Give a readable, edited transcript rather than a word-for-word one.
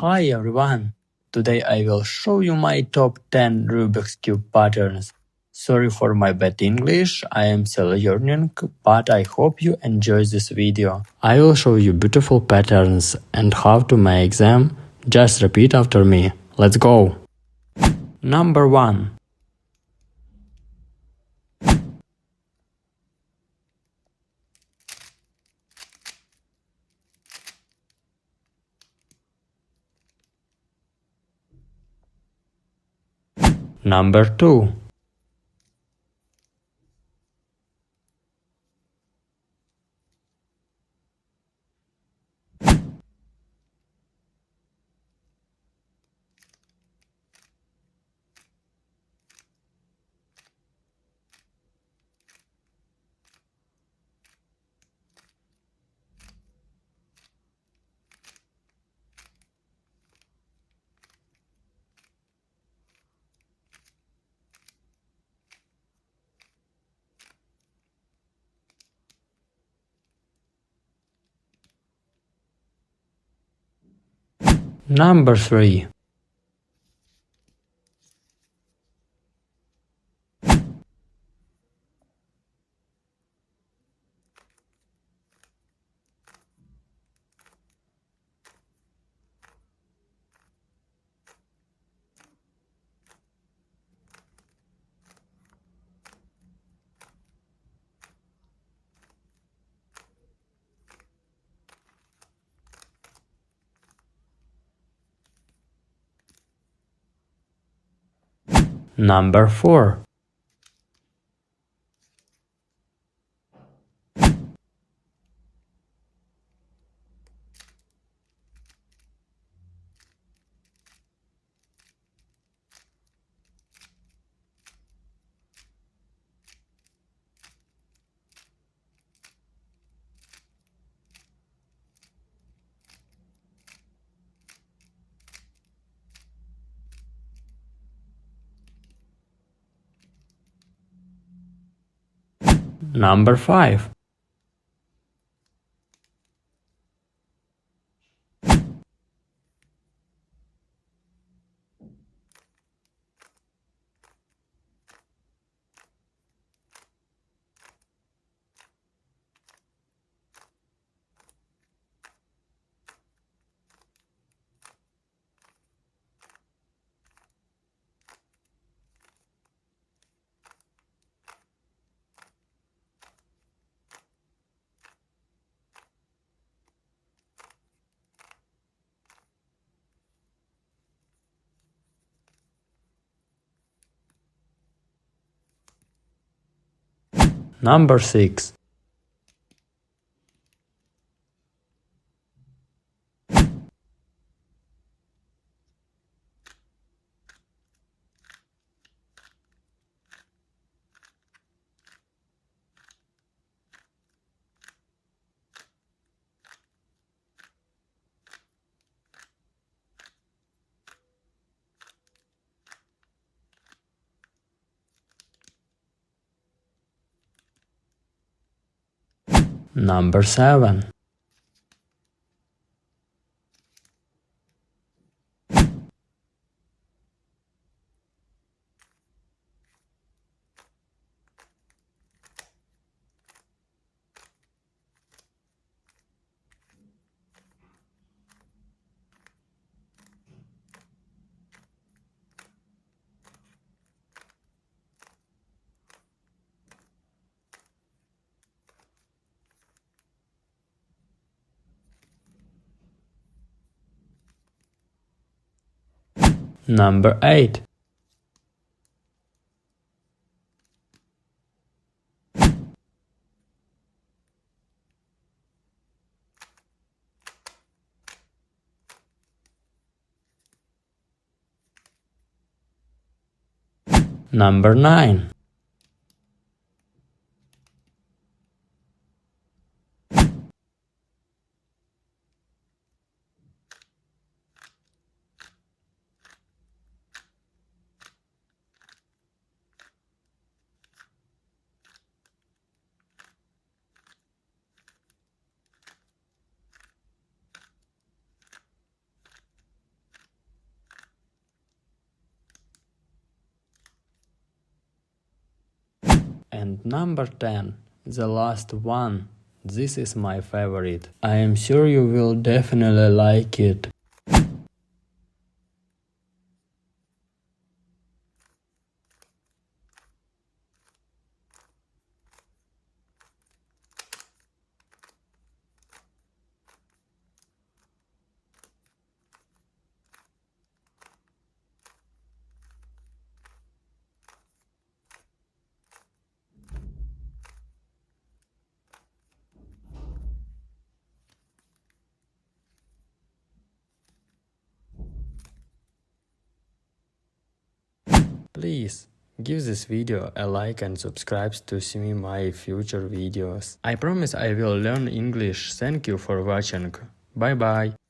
Hi everyone! Today I will show you my top 10 Rubik's Cube patterns. Sorry for my bad English, I am still learning, but I hope you enjoy this video. I will show you beautiful patterns and how to make them. Just repeat after me. Let's go! Number 1. Number 2. Number 3. Number 4. Number 5. Number 6. Number 7. Number 8. Number 9. And number 10, the last one. This is my favorite. I am sure you will definitely like it. Please give this video a like and subscribe to see my future videos. I promise I will learn English. Thank you for watching. Bye bye.